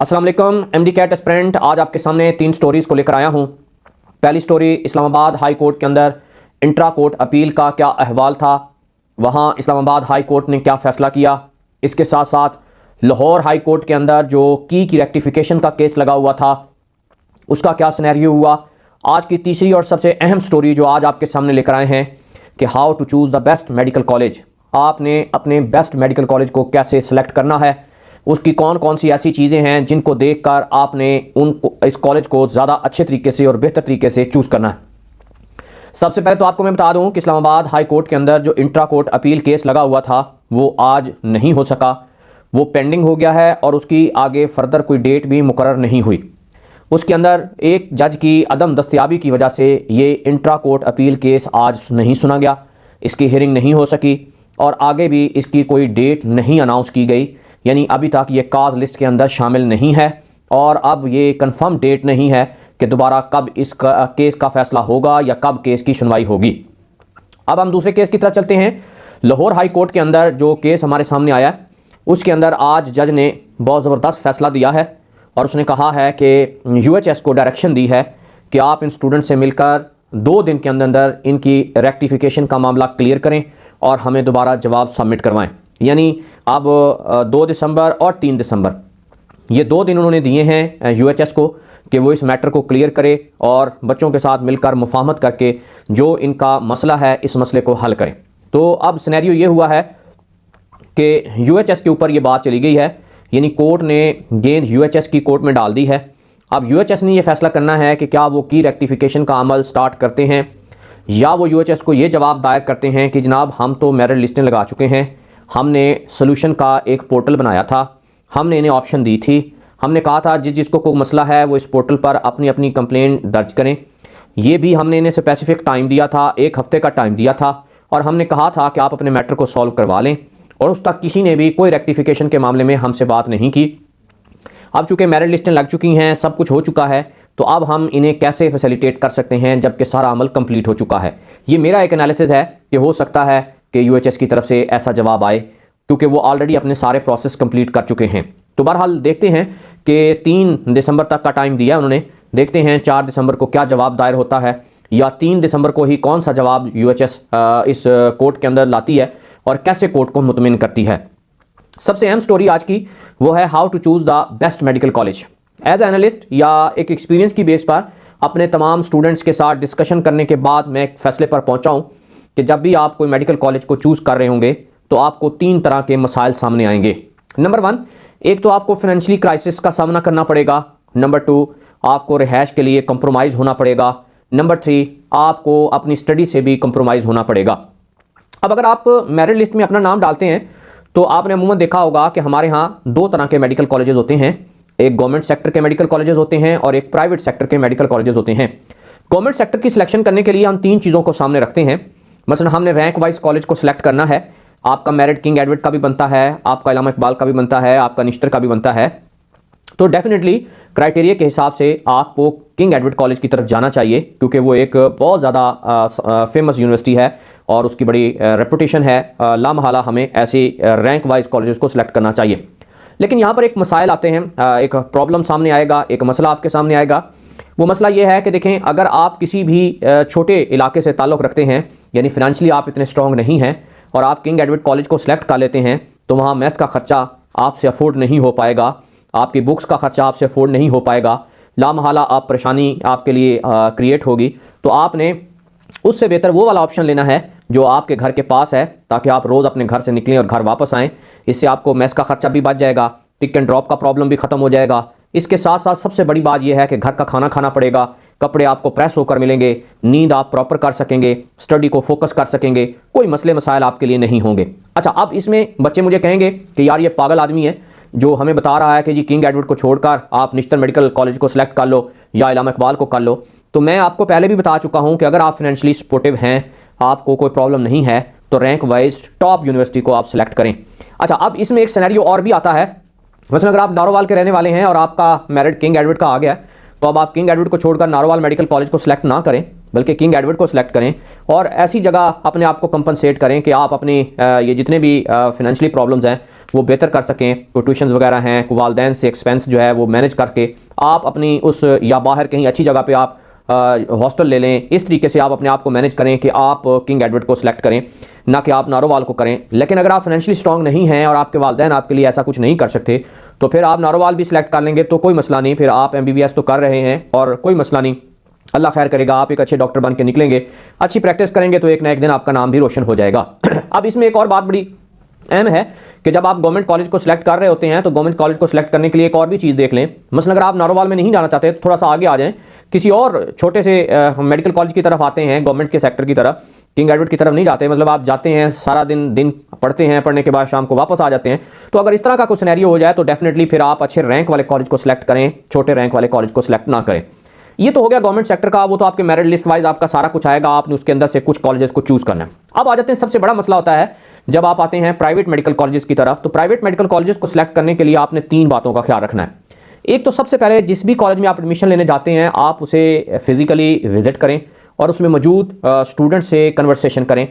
अस्सलाम वालेकुम MD cat aspirant. आज आपके सामने 3 स्टोरीज़ को लेकर आया हूँ। पहली स्टोरी, इस्लामाबाद हाई कोर्ट के अंदर इंट्रा कोर्ट अपील का क्या अहवाल था, वहाँ इस्लामाबाद हाई कोर्ट ने क्या फ़ैसला किया। इसके साथ साथ लाहौर हाई कोर्ट के अंदर जो की रेक्टिफिकेशन का केस लगा हुआ था उसका क्या सिनेरियो हुआ। आज की तीसरी और सबसे अहम स्टोरी जो आज आपके सामने लेकर आए हैं कि how to choose the best medical college. आपने अपने बेस्ट मेडिकल कॉलेज को कैसे सिलेक्ट करना है, उसकी कौन कौन सी ऐसी चीज़ें हैं जिनको देखकर आपने इस कॉलेज को ज़्यादा अच्छे तरीके से और बेहतर तरीके से चूज़ करना है। सबसे पहले तो आपको मैं बता दूं कि इस्लामाबाद हाई कोर्ट के अंदर जो इंट्रा कोर्ट अपील केस लगा हुआ था वो आज नहीं हो सका, वो पेंडिंग हो गया है और उसकी आगे फर्दर कोई डेट भी मुकर्रर नहीं हुई। उसके अंदर एक जज की अदम दस्तयाबी की वजह से ये इंट्रा कोर्ट अपील केस आज नहीं सुना गया, इसकी हियरिंग नहीं हो सकी और आगे भी इसकी कोई डेट नहीं अनाउंस की गई। यानी अभी तक ये काज लिस्ट के अंदर शामिल नहीं है और अब ये कंफर्म डेट नहीं है कि दोबारा कब इस केस का फैसला होगा या कब केस की सुनवाई होगी। अब हम दूसरे केस की तरफ चलते हैं। लाहौर हाई कोर्ट के अंदर जो केस हमारे सामने आया उसके अंदर आज जज ने बहुत ज़बरदस्त फैसला दिया है और उसने कहा है कि UHS को डायरेक्शन दी है कि आप इन स्टूडेंट से मिलकर 2 दिन के अंदर अंदर इनकी रेक्टिफिकेशन का मामला क्लियर करें और हमें दोबारा जवाब सबमिट करवाएं। यानी अब 2 दिसंबर और 3 दिसंबर ये 2 दिन उन्होंने दिए हैं UHS को कि वो इस मैटर को क्लियर करे और बच्चों के साथ मिलकर मुफाहमत करके जो इनका मसला है इस मसले को हल करें। तो अब सिनेरियो ये हुआ है कि UHS के ऊपर ये बात चली गई है, यानी कोर्ट ने गेंद UHS की कोर्ट में डाल दी है। अब UHS ने ये फैसला करना है कि क्या वो की रेक्टिफिकेशन का अमल स्टार्ट करते हैं या वो UHS को ये जवाब दायर करते हैं कि जनाब हम तो मेरिट लिस्टें लगा चुके हैं, हमने सोल्यूशन का एक पोर्टल बनाया था, हमने इन्हें ऑप्शन दी थी, हमने कहा था जिसको कोई मसला है वो इस पोर्टल पर अपनी अपनी कंप्लेंट दर्ज करें। ये भी हमने इन्हें स्पेसिफिक टाइम दिया था, 1 हफ्ते का टाइम दिया था और हमने कहा था कि आप अपने मैटर को सॉल्व करवा लें और उस तक किसी ने भी कोई रेक्टिफिकेशन के मामले में हमसे बात नहीं की। अब चूँकि मेरिट लिस्टें लग चुकी हैं, सब कुछ हो चुका है, तो अब हम इन्हें कैसे फैसिलिटेट कर सकते हैं जबकि सारा अमल कंप्लीट हो चुका है। ये मेरा एक एनालिसिस है कि हो सकता है कि UHS की तरफ से ऐसा जवाब आए क्योंकि वो ऑलरेडी अपने सारे प्रोसेस कंप्लीट कर चुके हैं। तो बहरहाल देखते हैं कि 3 दिसंबर तक का टाइम दिया उन्होंने, देखते हैं 4 दिसंबर को क्या जवाब दायर होता है या 3 दिसंबर को ही कौन सा जवाब UHS इस कोर्ट के अंदर लाती है और कैसे कोर्ट को मुतमिन करती है। सबसे अहम स्टोरी आज की वो है how to choose the best medical college. As analyst या एक एक्सपीरियंस की बेस पर अपने तमाम स्टूडेंट्स के साथ डिस्कशन करने के बाद मैं एक फैसले पर पहुंचा हूं कि जब भी आप कोई मेडिकल कॉलेज को चूज़ कर रहे होंगे तो आपको 3 तरह के मसाइल सामने आएंगे। नंबर 1, एक तो आपको फाइनेंशियली क्राइसिस का सामना करना पड़ेगा। नंबर 2, आपको रिहाइश के लिए कंप्रोमाइज़ होना पड़ेगा। नंबर 3, आपको अपनी स्टडी से भी कंप्रोमाइज़ होना पड़ेगा। अब अगर आप मेरिट लिस्ट में अपना नाम डालते हैं तो आपने अमूमन देखा होगा कि हमारे यहाँ 2 तरह के मेडिकल कॉलेजेस होते हैं। एक गवर्नमेंट सेक्टर के मेडिकल कॉलेजेस होते हैं और एक प्राइवेट सेक्टर के मेडिकल कॉलेजेस होते हैं। गवर्नमेंट सेक्टर की सिलेक्शन करने के लिए हम 3 चीज़ों को सामने रखते हैं। मसलन हमने रैंक वाइज कॉलेज को सिलेक्ट करना है। आपका मेरिट किंग एडवर्ड का भी बनता है, आपका इलामा इकबाल का भी बनता है, आपका निश्तर का भी बनता है। तो डेफिनेटली क्राइटेरिया के हिसाब से आपको किंग एडवर्ड कॉलेज की तरफ जाना चाहिए क्योंकि वो एक बहुत ज़्यादा फेमस यूनिवर्सिटी है और उसकी बड़ी रेपुटेशन है। लामहला हमें ऐसे रैंक वाइज कॉलेजेस को सिलेक्ट करना चाहिए। लेकिन यहाँ पर एक मसाइल आते हैं, एक प्रॉब्लम सामने आएगा, एक मसला आपके सामने आएगा। वो मसला ये है कि देखें, अगर आप किसी भी छोटे इलाके से ताल्लुक़ रखते हैं, यानी फिनेंशियली आप इतने स्ट्रॉन्ग नहीं हैं और आप किंग एडवर्ड कॉलेज को सिलेक्ट कर लेते हैं तो वहाँ मैथ्स का ख़र्चा आपसे अफोर्ड नहीं हो पाएगा, आपकी बुक्स का ख़र्चा आपसे अफोर्ड नहीं हो पाएगा, लामहला आप परेशानी आपके लिए क्रिएट होगी। तो आपने उससे बेहतर वो वाला ऑप्शन लेना है जो आपके घर के पास है ताकि आप रोज़ अपने घर से निकलें और घर वापस आएँ। इससे आपको मैथ्स का ख़र्चा भी बच जाएगा, पिक एंड ड्रॉप का प्रॉब्लम भी ख़त्म हो जाएगा। इसके साथ साथ सबसे बड़ी बात यह है कि घर का खाना खाना पड़ेगा, कपड़े आपको प्रेस होकर मिलेंगे, नींद आप प्रॉपर कर सकेंगे, स्टडी को फोकस कर सकेंगे, कोई मसले मसाइल आपके लिए नहीं होंगे। अच्छा, अब इसमें बच्चे मुझे कहेंगे कि यार ये पागल आदमी है जो हमें बता रहा है कि जी किंग एडवर्ड को छोड़कर आप निश्तर मेडिकल कॉलेज को सिलेक्ट कर लो या इलामा इकबाल को कर लो। तो मैं आपको पहले भी बता चुका हूँ कि अगर आप फाइनेंशियली सपोर्टिव हैं, आपको कोई प्रॉब्लम नहीं है, तो रैंक वाइज टॉप यूनिवर्सिटी को आप सिलेक्ट करें। अच्छा, अब इसमें एक सिनेरियो और भी आता है। मसलन अगर आप नारोवाल के रहने वाले हैं और आपका मेरिट किंग एडवर्ड का आ गया तो अब आप किंग एडवर्ड को छोड़कर नारोवाल मेडिकल कॉलेज को सिलेक्ट ना करें बल्कि किंग एडवर्ड को सिलेक्ट करें और ऐसी जगह अपने आप को कंपनसेट करें कि आप अपनी ये जितने भी फाइनेंशियली प्रॉब्लम्स हैं वो बेहतर कर सकें, कोई ट्यूशन वगैरह हैं, कोई वालदैन से एक्सपेंस जो है वो मैनेज करके आप अपनी उस या बाहर कहीं अच्छी जगह पे आप हॉस्टल ले लें। इस तरीके से आप अपने आप को मैनेज करें कि आप किंग एडवर्ड को सिलेक्ट करें, ना कि आप नारोवाल को करें। लेकिन अगर आप फाइनेंशियली स्ट्रांग नहीं हैं और आपके वालदैन आपके लिए ऐसा कुछ नहीं कर सकते, तो फिर आप नारोवाल भी सिलेक्ट कर लेंगे तो कोई मसला नहीं, फिर आप MBBS तो कर रहे हैं और कोई मसला नहीं, अल्लाह खैर करेगा, आप एक अच्छे डॉक्टर बन के निकलेंगे। अच्छी प्रैक्टिस करेंगे तो एक ना एक दिन आपका नाम भी रोशन हो जाएगा। अब इसमें एक और बात बड़ी अहम है कि जब आप गवर्नमेंट कॉलेज को सिलेक्ट कर रहे होते हैं तो गवर्नमेंट कॉलेज को सिलेक्ट करने के लिए एक और भी चीज़ देख लें। मसलन अगर आप नारोवाल में नहीं जाना चाहते तो थोड़ा सा आगे आ जाएं, किसी और छोटे से मेडिकल कॉलेज की तरफ आते हैं, गवर्नमेंट के सेक्टर की तरफ, किंग एडवर्ड की तरफ नहीं जाते। मतलब आप जाते हैं, सारा दिन पढ़ते हैं, पढ़ने के बाद शाम को वापस आ जाते हैं। तो अगर इस तरह का कोई सिनेरियो हो जाए तो डेफिनेटली फिर आप अच्छे रैंक वाले कॉलेज को सिलेक्ट करें, छोटे रैंक वाले कॉलेज को सिलेक्ट ना करें। ये तो हो गया गवर्नमेंट सेक्टर का, वो तो आपके मेरिट लिस्ट वाइज आपका सारा कुछ आएगा, आपने उसके अंदर से कुछ कॉलेजेस को चूज करना है। अब आ जाते हैं, सबसे बड़ा मसला होता है जब आप आते हैं प्राइवेट मेडिकल कॉलेजेस की तरफ। तो प्राइवेट मेडिकल कॉलेजेस को सिलेक्ट करने के लिए आपने 3 बातों का ख्याल रखना है। एक तो सबसे पहले जिस भी कॉलेज में आप एडमिशन लेने जाते हैं आप उसे फिजिकली विजिट करें और उसमें मौजूद स्टूडेंट से कन्वर्सेशन करें।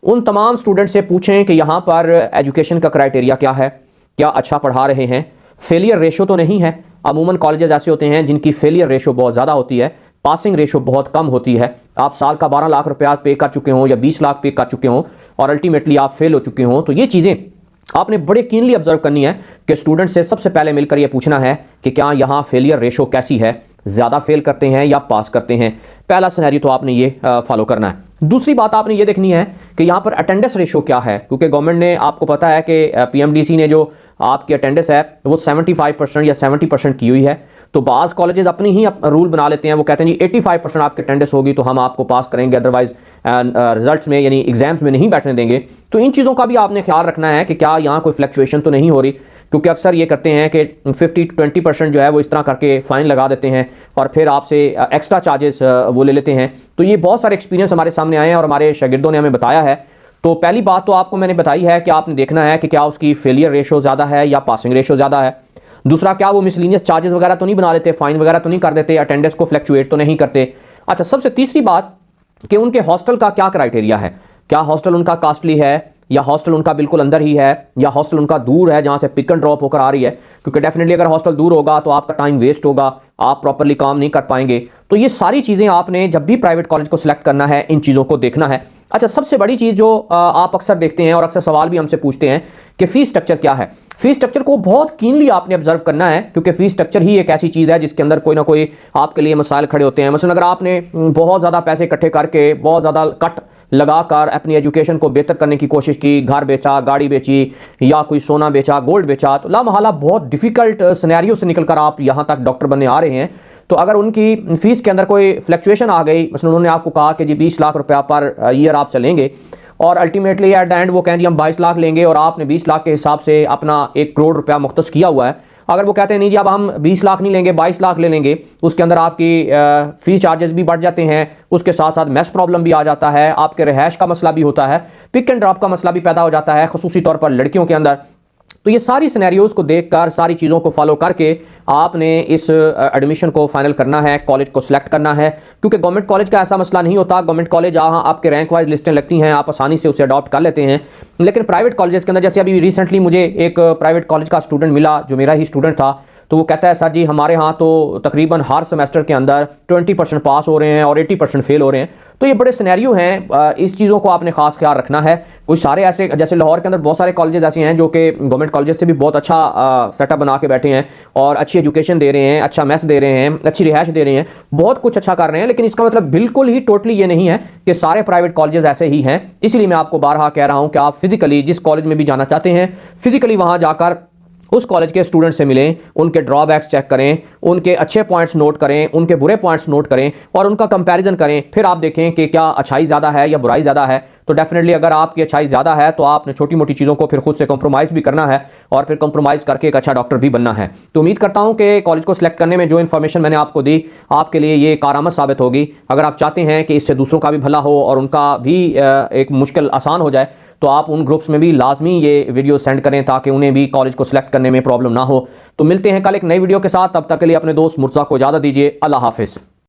उन तमाम स्टूडेंट से पूछें कि यहाँ पर एजुकेशन का क्राइटेरिया क्या है, क्या अच्छा पढ़ा रहे हैं, फेलियर रेशो तो नहीं है। अमूमन कॉलेजेस ऐसे होते हैं जिनकी फेलियर रेशो बहुत ज़्यादा होती है, पासिंग रेशो बहुत कम होती है। आप साल का 12 लाख रुपया पे कर चुके हों या 20 लाख पे कर चुके हों और अल्टीमेटली आप फेल हो चुके हों, तो ये चीज़ें आपने बड़े कीनली ऑब्जर्व करनी है कि स्टूडेंट से सबसे पहले मिलकर ये पूछना है कि क्या यहाँ फेलियर रेशो कैसी है, ज़्यादा फेल करते हैं या पास करते हैं। पहला सिनेरियो तो आपने ये फॉलो करना है। दूसरी बात आपने ये देखनी है कि यहाँ पर अटेंडेंस रेशो क्या है, क्योंकि गवर्नमेंट ने, आपको पता है कि PMDC ने जो आपकी अटेंडेंस है वो 75% या 70% की हुई है। तो बाज़ कॉलेजेस अपनी ही रूल बना लेते हैं, वो कहते हैं जी 85% आपकी अटेंडेंस होगी तो हम आपको पास करेंगे, अदरवाइज रिजल्ट्स में यानी एग्जाम्स में नहीं बैठने देंगे। तो इन चीज़ों का भी आपने ख्याल रखना है कि क्या यहाँ कोई फ्लक्चुएशन तो नहीं हो रही, क्योंकि अक्सर ये करते हैं कि 50-20% जो है वो इस तरह करके फ़ाइन लगा देते हैं और फिर आपसे एक्स्ट्रा चार्जेस वो ले लेते हैं। तो ये बहुत सारे एक्सपीरियंस हमारे सामने आए हैं और हमारे शागिर्दों ने हमें बताया है। तो पहली बात तो आपको मैंने बताई है कि आपने देखना है कि क्या उसकी फेलियर रेशो ज़्यादा है या पासिंग रेशो ज़्यादा है। दूसरा, क्या वो मिसलिनियस चार्जेस वगैरह तो नहीं बना लेते, फाइन वगैरह तो नहीं कर देते, अटेंडेंस को फ्लक्चुएट तो नहीं करते। अच्छा, सबसे तीसरी बात कि उनके हॉस्टल का क्या क्राइटेरिया है, क्या हॉस्टल उनका कॉस्टली है या हॉस्टल उनका बिल्कुल अंदर ही है या हॉस्टल उनका दूर है जहाँ से पिक एंड ड्रॉप होकर आ रही है। क्योंकि डेफिनेटली अगर हॉस्टल दूर होगा तो आपका टाइम वेस्ट होगा, आप प्रॉपरली काम नहीं कर पाएंगे। तो ये सारी चीज़ें आपने जब भी प्राइवेट कॉलेज को सिलेक्ट करना है इन चीज़ों को देखना है। अच्छा, सबसे बड़ी चीज़ जो आप अक्सर देखते हैं और अक्सर सवाल भी हमसे पूछते हैं कि फ़ीस स्ट्रक्चर क्या है। फीस स्ट्रक्चर को बहुत कीनली आपने ऑब्जर्व करना है, क्योंकि फीस स्ट्रक्चर ही एक ऐसी चीज़ है जिसके अंदर कोई ना कोई आपके लिए मसाइल खड़े होते हैं। मसलन अगर आपने बहुत ज़्यादा पैसे इकट्ठे करके बहुत ज़्यादा कट लगाकर अपनी एजुकेशन को बेहतर करने की कोशिश की, घर बेचा, गाड़ी बेची या कोई सोना बेचा, गोल्ड बेचा, तो लामहला बहुत डिफ़िकल्ट सिनेरियो से निकलकर आप यहाँ तक डॉक्टर बनने आ रहे हैं। तो अगर उनकी फ़ीस के अंदर कोई फ्लक्चुएशन आ गई, मसलन उन्होंने आपको कहा कि जी 20 लाख रुपया पर ईयर आपसे लेंगे और अल्टीमेटली एट द एंड वो कहें जी हम 22 लाख लेंगे और आपने 20 लाख के हिसाब से अपना 1 करोड़ रुपया मुख्तस किया हुआ है। अगर वो कहते हैं नहीं जी अब हम 20 लाख नहीं लेंगे 22 लाख ले लेंगे, उसके अंदर आपकी फ़ीस चार्जेस भी बढ़ जाते हैं, उसके साथ साथ मेस प्रॉब्लम भी आ जाता है, आपके रिहाइश का मसला भी होता है, पिक एंड ड्रॉप का मसला भी पैदा हो जाता है, खुसूसी तौर पर लड़कियों के अंदर। तो ये सारी सिनेरियोज़ को देखकर, सारी चीज़ों को फॉलो करके आपने इस एडमिशन को फाइनल करना है, कॉलेज को सिलेक्ट करना है। क्योंकि गवर्नमेंट कॉलेज का ऐसा मसला नहीं होता, गवर्नमेंट कॉलेज जहाँ आपके रैंक वाइज लिस्टें लगती हैं आप आसानी से उसे अडॉप्ट कर लेते हैं। लेकिन प्राइवेट कॉलेजेस के अंदर, जैसे अभी रिसेंटली मुझे एक प्राइवेट कॉलेज का स्टूडेंट मिला जो मेरा ही स्टूडेंट था, तो वो कहता है सर जी हमारे यहाँ तो तकरीबन हर सेमेस्टर के अंदर 20% पास हो रहे हैं और 80% फेल हो रहे हैं। तो ये बड़े सिनेरियो हैं, इस चीज़ों को आपने खास ख्याल रखना है। कुछ सारे ऐसे, जैसे लाहौर के अंदर बहुत सारे कॉलेजेस ऐसे हैं जो कि गवर्नमेंट कॉलेजेस से भी बहुत अच्छा सेटअप बना के बैठे हैं और अच्छी एजुकेशन दे रहे हैं, अच्छा मेस दे रहे हैं, अच्छी रिहाइश दे रहे हैं, बहुत कुछ अच्छा कर रहे हैं। लेकिन इसका मतलब बिल्कुल ही टोटली ये नहीं है कि सारे प्राइवेट कॉलेजेस ऐसे ही हैं। इसलिए मैं आपको बारहा कह रहा हूँ कि आप फिजिकली जिस कॉलेज में भी जाना चाहते हैं, फिजिकली वहाँ जाकर उस कॉलेज के स्टूडेंट से मिलें, उनके ड्रॉबैक्स चेक करें, उनके अच्छे पॉइंट्स नोट करें, उनके बुरे पॉइंट्स नोट करें और उनका कंपैरिजन करें। फिर आप देखें कि क्या अच्छाई ज़्यादा है या बुराई ज़्यादा है। तो डेफिनेटली अगर आपकी अच्छाई ज़्यादा है तो आपने छोटी मोटी चीज़ों को फिर खुद से कॉम्प्रोमाइज़ भी करना है और फिर कॉम्प्रोमाइज़ करके एक अच्छा डॉक्टर भी बनना है। तो उम्मीद करता हूँ कि कॉलेज को सिलेक्ट करने में जो इन्फॉर्मेशन मैंने आपको दी आपके लिए ये कारआमद साबित होगी। अगर आप चाहते हैं कि इससे दूसरों का भी भला हो और उनका भी एक मुश्किल आसान हो जाए, तो आप उन ग्रुप्स में भी लाजमी ये वीडियो सेंड करें ताकि उन्हें भी कॉलेज को सिलेक्ट करने में प्रॉब्लम ना हो। तो मिलते हैं कल एक नई वीडियो के साथ, तब तक के लिए अपने दोस्त मुर्तज़ा को इजाज़त दीजिए। अल्लाह हाफिज़।